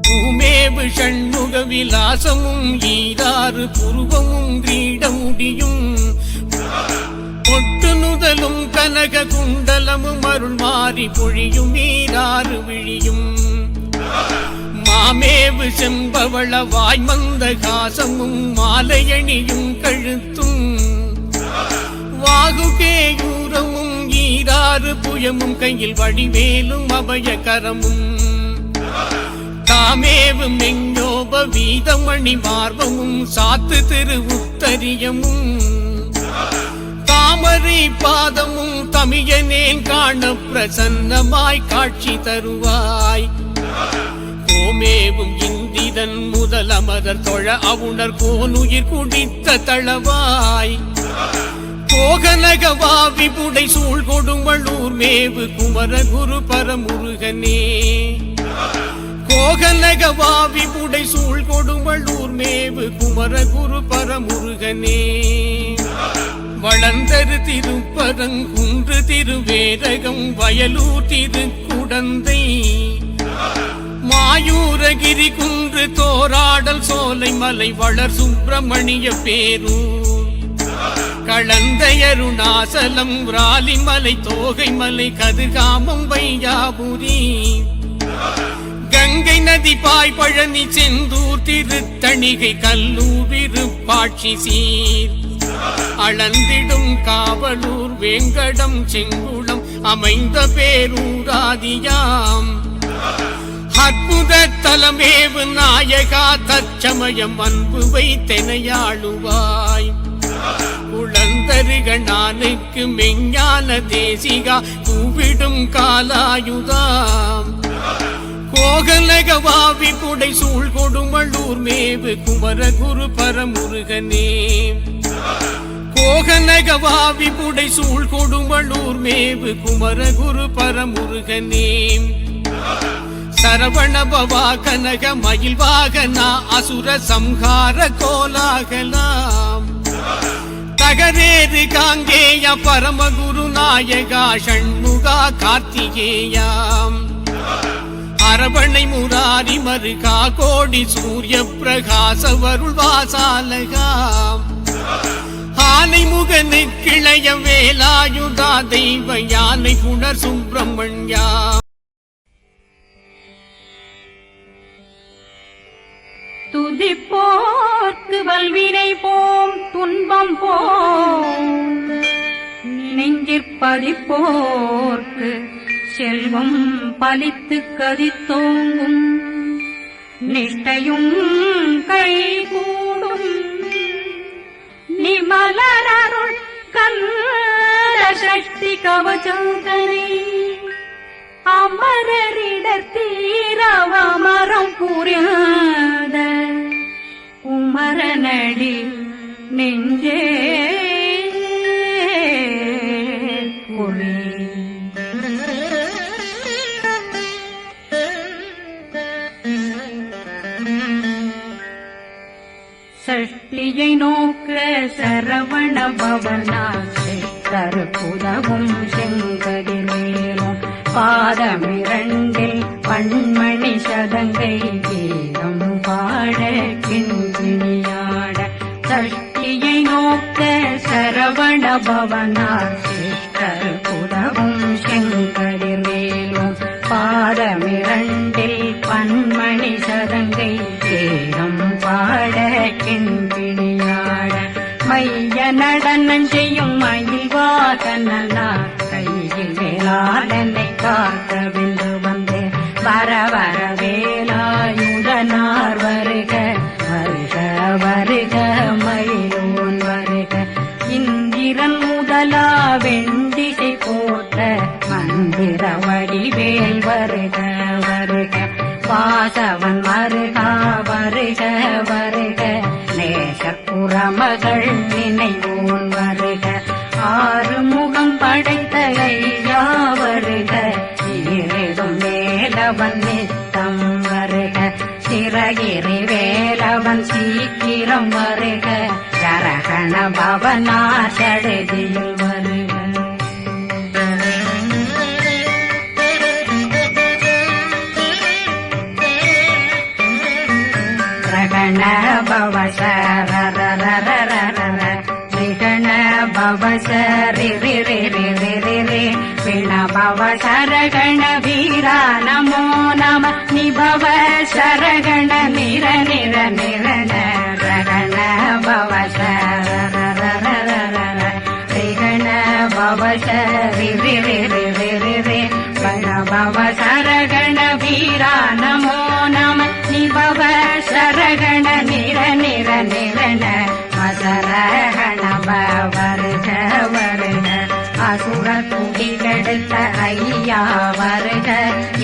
பூமேவு ஷண்முக விலாசமும் ஈராறு புருவமும் கிரீடமுடியும் பொட்டு நுதலும் கனக குண்டலமும் அருள் மாறி பொழியும் ஈராறு விழியும் மாமேவு செம்பவள வாய்மந்த காசமும் மாலையணியும் கழுத்தும் வாகுகேயூரமும் ஈராறு புயமும் கையில் வடிவேலும் அபயகரமும் தாமேவு மெஞ்சோப வீதமணி மார்பமும் சாத்து திரு உத்தரியமும் தாமரை பாதமும் தமியனேன் காண பிரசன்னமாய் காட்சி தருவாய் கோமேவும் இந்திரன் முதல் அமரர் தொழ அவுணர் கோனுயிர் குடித்த தளவாய் கோகனகவா விபுடை சூழ் கொடுமளூர் மேவு குமர குரு பரமுருகனே கோகனகவா விபுடை சூழ் கொடுமளூர் மேவு குமர குரு பரமுருகனே வளர்ந்தரு திருப்பரங்குன்று திருவேரகம் வயலூர் திருக்குடந்தை மாயூரகிரி குன்று தோராடல் சோலை மலை வளர் சுப்பிரமணிய பேரூர் களந்தையருணாசலம் விராலிமலை தோகை மலை கதிர்காமம் வையாபுரி கங்கை நதி பாய் பழனி செந்தூர் திருத்தணிகை கல்லூர் விருப்பாட்சி சீர் அளந்திடும் காவலூர் வேங்கடம் செங்குளம் அமைந்த பேரூராதியாம் அற்புத தலமேவு நாயகா தச்சமயம் அன்பு வைத்தெனையாளுவாய் குழந்தருகனானுக்கு மெஞ்ஞான தேசிகா கூவிடும் காலாயுதாம் கோகலகவாவி புடை சூழ் கொடுமளூர் மேவு குமர குரு பரமுருகனே கோகனகவாவி புடை சூழ் கொடுமளூர் மேவு குமர குரு பரமுருகனே சரவண பவா கனக மயில் வாகனா அசுர சம்ஹார கோலாகலாம் தகரேறு காங்கேய பரமகுரு நாயகா ஷண்முகா கார்த்திகேயாம் அரவணை முராரி மருகா கோடி சூரிய பிரகாச வருள் வாசாலகாம் ஆனை முகனு கிளைய வேலாயுதா தெய்வ யானை புனர் சுப்பிரமணியா துதிப்போர்க்கு வல்வினை போம் துன்பம் போம் நெஞ்சிற்பதிப்போர்க்கு செல்வம் பலித்து கதித்தோங்கும் நிஷ்டையும் கை கூடும் நிமலருள் கந்த சக்தி கவச்சந்தனை அமரரிடத்தீரவமரம் புரியாத உமரனடி நெஞ்சே புலி சஷ்டியை நோக்க சரவண பவனாசை கருப்புதவும் செங்கதிர்வேலும் பாதமிரண்டில் பண்மணி சதங்கை கீதம் பாட கிண்கிணியாட சஷ்டியை நோக்க சரவண பவனாசை கருப்புதவும் செங்கதிர்வேலும் பாதமிரண்டில் பண்மணி சதங்கை கீதம் பாட கிண்கிணியாட மைய நடனம் செய்யும் மயில்வாகனா கையில் வேளாளனை காக்க வென்று வந்து வர வர வேலாயுதனார் வருக வருக வருக மயிலோன் வருக இந்திரன் முதலா வெண்டிசை போற்ற மந்திர வடிவேல் வருக வருக வாசவன் வருகா வருக வருக நேசப்புறமகள் நினைவோன் வருக ஆறு முகம் படைத்த ஐயா வருக ஈரேடும் வேலவன் நித்தம் வருக சிறகிரி வேலவன் சீக்கிரம் வருக சரகண பவனா சடுதியில் வருக ரகண பவசரரரரரரர ரிகண பவசரி ரி ரி ரி ரி ரி ரி விண பவசரகண வீரா நமோ நம நிபவ சரகண நிர நிர நிரண ரகண பவசரரரரரர ரிகண பவசரி ரி ரி ரி ரி ரி ரி விண பவசரகண வீரா நமோ நம நிபவ சரகண நிர நிர நிரண அசரகண வருக வருக அசுர குடி கெடுத்த ஐயா வருக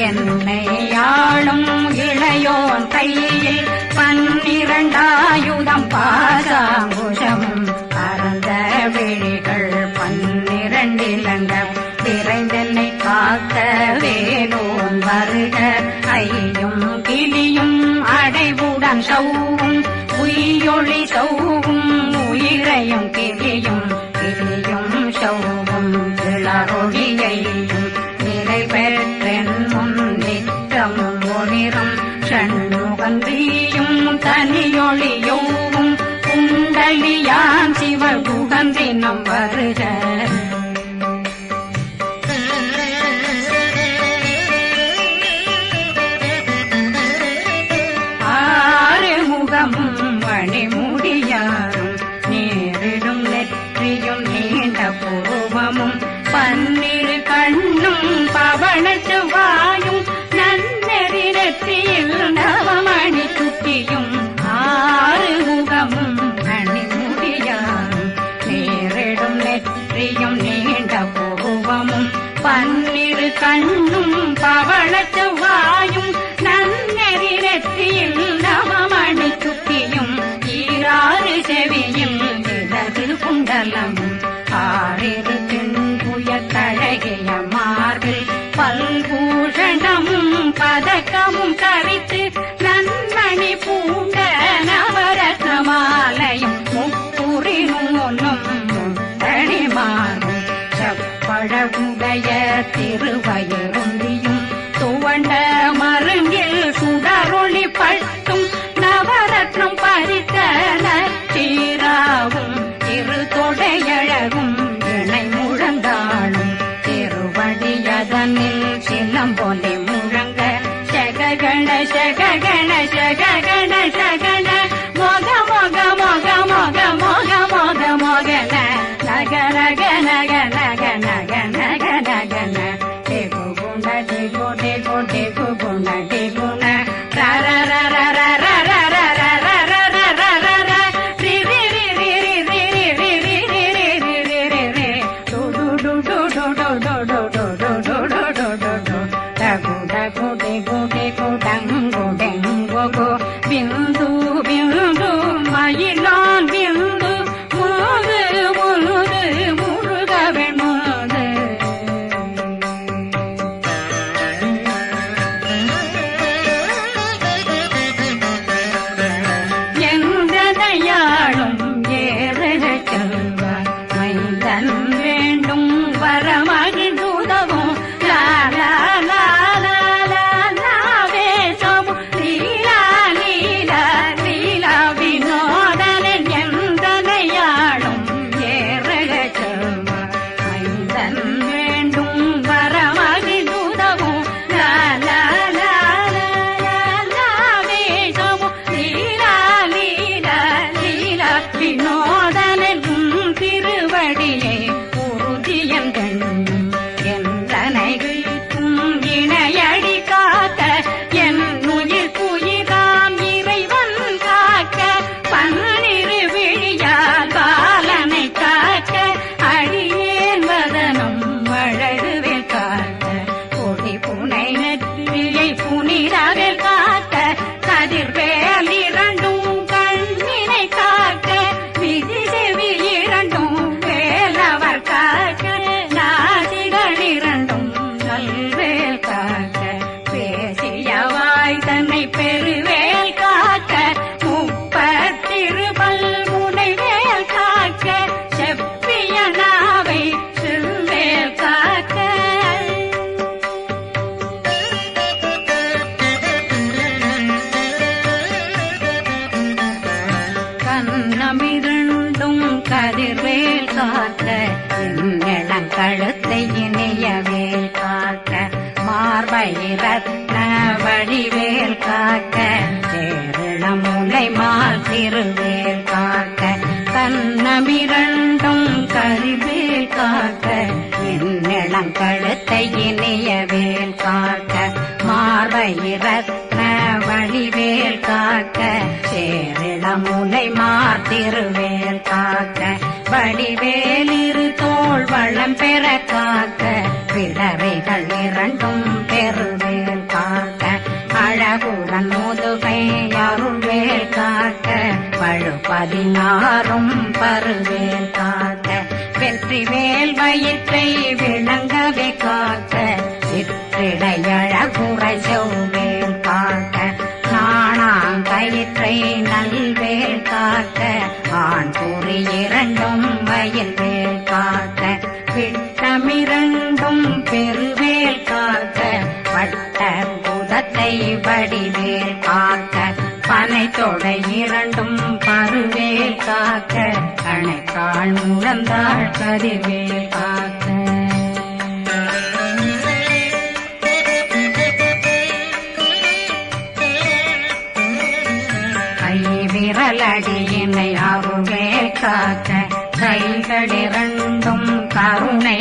என்னை ஆளும் இளையோன் கையில் 12 பாசாங்குஷமும் பரந்த விழிகள் 12 இலங்க விரைந்தென்னை காக்க வேலோன் வருக ஐயும் கிளியும் அடைவுடன் சௌவும் உயிரொளி சௌவும் உயிரையும் கிளியும் கிளியும் சௌவும் இளரொழியையும் நிலை பெற்றென் முன் நித்தமும் ஒளிரும் ஷண்முகந்தியும் தனியொளியோவும் குண்டலியான் சிவகுகந்தினம் வருக மணிமுடியாரும் நேரிடும் நெற்றியும் நீண்ட பூவமும் 12 கண்ணும் பவளத்து வாயும் நன்னெறி நெற்றியில் நவமணி குட்டியும் 6 முகமும் மணிமுடியாரும் நேரிடும் நெற்றியும் நீண்ட பூவமும் 12 கண்ணும் பவளத்து வாயும் நன்னெறி நெற்றியில் நவமணி குட்டியும் 6 செவியும் இடது குண்டலமும் 6 தின்புயத்தழகிய மார்பில் பல்பூஷணமும் பதக்கமும் தரித்து நன்மணி பூண்ட நவரத்ன மாலையும் முப்புரி நூலும் முத்தணி மாறும் செப்பழகுடைய திருவயருந்தியும் துவண்ட மருங்கில் சுடரொளி பட்டும் நவரத்னம் பறித்த நச்சீராவும் திருத்தொடையழகும் இணை முழந்தாளும் திருவடியதனில் சிலம்பொலி முழங்க சககண சககண சககண சகண மொக மொக மொக மொக மொக மொக மொகன நக நக நக நக நக நக நகன டெகு குண டெகு டெகு டெகு குண டெகுண ரர ரர ரர ரர பிந்து பிந்து மயிலான் பிந்து முழுது முழுது முழுகவே முழுது எந்தனையாளும் ஏறுக செல்வார் மைந்தன் வேண்டும் வரமகிழ்ந்துதவும் லாலா திருவேல் காக்க இளங்கழுத்தை இனிய வேல் காக்க மார்பயிரத்ன வடிவேல் காக்க சேரிளமுலை மால் திருவேல் காக்க கண்ணமிரண்டும் கரிவேல் காக்க இளங்கழுத்தை இனிய வேல் காக்க மார்பயிரத்ன வடிவேல் காக்க சேரிளமுலை மால் திருவேல் காக்க வடிவேல் இரு தோள் வளம் பெற காக்க பிறவைகள் இரண்டும் பெருவேல் காக்க அழகுடன் முதுகை அருள்வேல் காக்க பழு 16 பருவேல் காக்க வெற்றிவேல் வயிற்றை விளங்கவே காக்க சிற்றிடையழகுறை செவ்வேல் காக்க நாணாங்கயிற்றை நல்வேல் காக்க ஆண் குறி இரண்டும் வயல்வேல் காக்க விட்டமிரண்டும் பெருவேல் காக்க வட்ட புதத்தை வடிவேல் காக்க பனை தொடை இரண்டும் பருவேல் காக்க கணைக்கால் முழந்தாள் கதிர்வேல் காக்க விரலடியினை அருள்வேல் காக்க கைகளிரண்டும் கருணை